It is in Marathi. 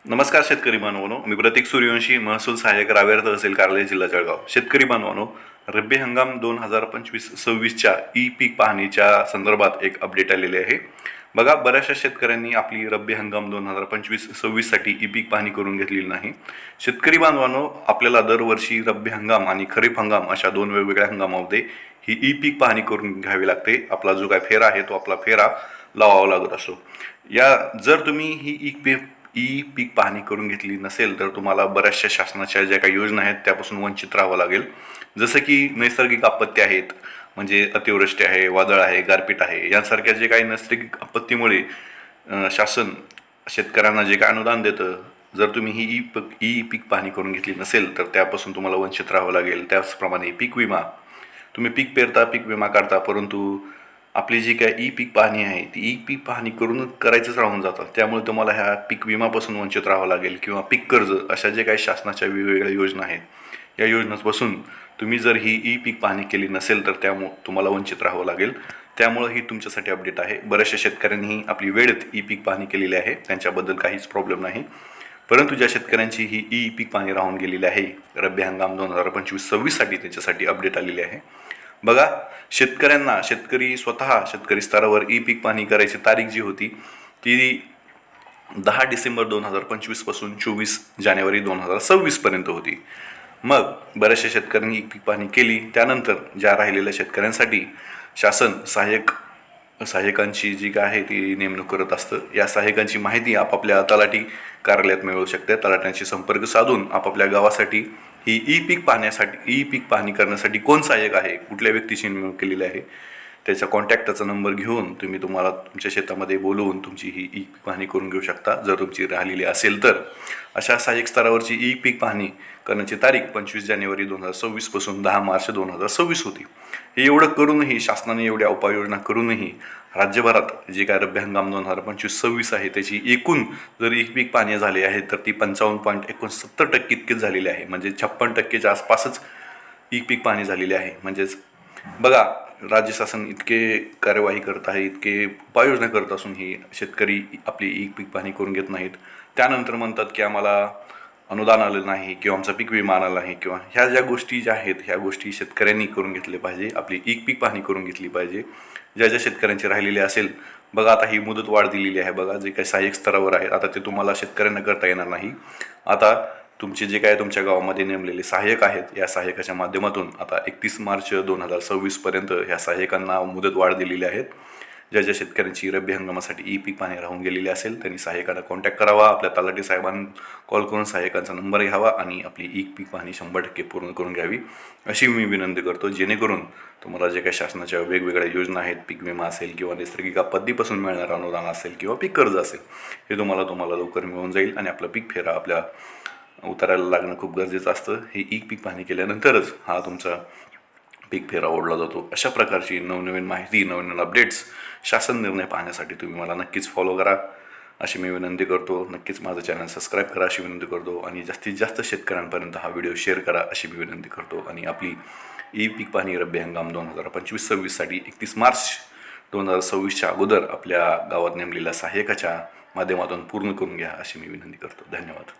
नमस्कार शेतकरी बांधवांनो, मी प्रतीक सूर्यवंशी, महसूल सहाय्यक रावेर तहसील कार्यालय जिल्हा जळगाव. शेतकरी बांधवांनो, रब्बी हंगाम 2025-26च्या ई पीक पाहणीच्या संदर्भात एक अपडेट आलेले आहे. बघा, बऱ्याचशा शेतकऱ्यांनी आपली रब्बी हंगाम 2025-26साठी ई पीक पाहणी करून घेतलेली नाही. शेतकरी बांधवांनो, आपल्याला दरवर्षी रब्बी हंगाम आणि खरीप हंगाम अशा दोन वेगवेगळ्या हंगामामध्ये ही ई पीक पाहणी करून घ्यावी लागते. आपला जो काय फेरा आहे तो आपला फेरा लावावा लागत असतो. जर तुम्ही ही ई पीक पाहणी करून घेतली नसेल तर तुम्हाला बऱ्याचशा शासनाच्या ज्या काही योजना आहेत त्यापासून वंचित राहावं लागेल. जसं की नैसर्गिक आपत्ती आहेत, म्हणजे अतिवृष्टी आहे, वादळ आहे, गारपीट आहे, यांसारख्या जे काही नैसर्गिक आपत्तीमुळे शासन शेतकऱ्यांना जे काय अनुदान देतं, जर तुम्ही ही ई पीक पाहणी करून घेतली नसेल तर त्यापासून तुम्हाला वंचित राहावं लागेल. त्याचप्रमाणे पीक विमा, तुम्ही पीक पेरता, पीक विमा काढता, परंतु आपली जी काय ई पीक पाहणी आहे ती ई पीक पाहणी करून करायचंच राहून जातं. त्यामुळे तुम्हाला ह्या पीक विमापासून वंचित राहावं लागेल किंवा पीक कर्ज अशा जे काही शासनाच्या वेगवेगळ्या योजना आहेत या योजनांपासून तुम्ही जर ही ई पीक पाहणी केली नसेल तर त्यामुळे तुम्हाला वंचित राहावं लागेल. त्यामुळे ही तुमच्यासाठी अपडेट आहे. बऱ्याचशा शेतकऱ्यांनी आपली वेळेत ई पीक पाहणी केलेली आहे, त्यांच्याबद्दल काहीच प्रॉब्लेम नाही. परंतु ज्या शेतकऱ्यांची ही ई पीक पाहणी राहून गेलेली आहे रब्बी हंगाम 2025-26साठी, त्याच्यासाठी अपडेट आलेली आहे. बघा, शेतकरी शेतकरी स्तरावर ई पीक पाहणी करायची तारीख जी होती ती 10 डिसेंबर 2025 पासून 24 जानेवारी 2026 पर्यंत होती. मग बऱ्याचशा शेतकऱ्यांनी ई पीक पाहणी केली. त्यानंतर ज्या राहिलेल्या शेतकऱ्यांसाठी शासन सहाय्यकांची जी काय आहे ती नेमणूक करत असतं. या सहाय्यकांची माहिती आपापल्या तलाठी कार्यालयात मिळवू शकते. तलाट्यांशी संपर्क साधून आपापल्या गावासाठी ही ई पीक पाहणी करण्यासाठी कोण सहाय्यक आहे, कुठल्या व्यक्तीची नेमणूक केलेली आहे, त्याचा कॉन्टॅक्टचा नंबर घेऊन तुम्हाला तुमच्या शेतामध्ये बोलवून तुमची ही ई पीक पाहणी करून घेऊ शकता, जर तुमची राहिलेली असेल तर. अशा सहाय्यक स्तरावरची ई पीक पाहणी करण्याची तारीख 25 जानेवारी 2026 पासून 10 मार्च 2026 होती. हे एवढं करूनही, शासनाने एवढ्या उपाययोजना करूनही राज्यभरात जे काय रब्बी हंगाम 2025-26 आहे त्याची एकूण जर ई पीक पाहणी झाली आहे तर ती 55.69% इतकीच झालेली आहे. म्हणजे 56%च्या आसपासच ई पीक पाहणी झालेली आहे. म्हणजेच बघा, राज्य शासन इतके कार्यवाही करत आहे, इतके उपाययोजना करत असूनही शेतकरी आपली ई पीक पाहणी करून घेत नाहीत. त्यानंतर म्हणतात की आम्हाला अनुदान आलं नाही किंवा आमचा पीक विमा आला नाही, किंवा ह्या ज्या गोष्टी ज्या आहेत ह्या गोष्टी शेतकऱ्यांनी करून घेतल्या पाहिजे. आपली ई पीक पाहणी करून घेतली पाहिजे. ज्या शेतकऱ्यांची राहिलेली असेल, बघा आता ही मुदत वाढ दिलेली आहे. बघा, जे काही सहाय्यक स्तरावर आहे आता ते तुम्हाला शेतकऱ्यांना करता येणार नाही. आता तुमचे जे काय तुमच्या गावामध्ये नेमलेले सहाय्यक आहेत, या सहाय्यकाच्या माध्यमातून आता 31 मार्च 2026 पर्यंत ह्या सहाय्यकांना मुदत वाढ दिलेली आहेत. ज्या शेतकऱ्यांची रब्बी हंगामासाठी ई पीक पाहणी राहून गेलेली असेल त्यांनी सहाय्यकांना कॉन्टॅक्ट करावा. आपल्या तलाठी साहेबांना कॉल करून सहाय्यकांचा नंबर घ्यावा आणि आपली ई पीक पाहणी 100% पूर्ण करून घ्यावी अशी मी विनंती करतो. जेणेकरून तुम्हाला जे काही शासनाच्या वेगवेगळ्या योजना आहेत, पीक विमा असेल किंवा नैसर्गिक आपत्तीपासून मिळणारं अनुदान असेल किंवा पीक कर्ज असेल, हे तुम्हाला लवकर मिळून जाईल आणि आपला पीक फेरा आपल्या उतारायला लागणं खूप गरजेचं असतं. हे ई पीक पाहणी केल्यानंतरच हा तुमचा पीक फेरा ओढला जातो. अशा प्रकारची नवनवीन माहिती, नवनवीन अपडेट्स, शासन निर्णय पाहण्यासाठी तुम्ही मला नक्कीच फॉलो करा अशी मी विनंती करतो. नक्कीच माझं चॅनल सबस्क्राईब करा अशी विनंती करतो आणि जास्तीत जास्त शेतकऱ्यांपर्यंत हा व्हिडिओ शेअर करा अशी मी विनंती करतो. आणि आपली ई पीक पाहणी रब्बी हंगाम 2025-26साठी 31 मार्च 2026च्या अगोदर आपल्या गावात नेमलेल्या सहाय्यकाच्या माध्यमातून पूर्ण करून घ्या अशी मी विनंती करतो. धन्यवाद.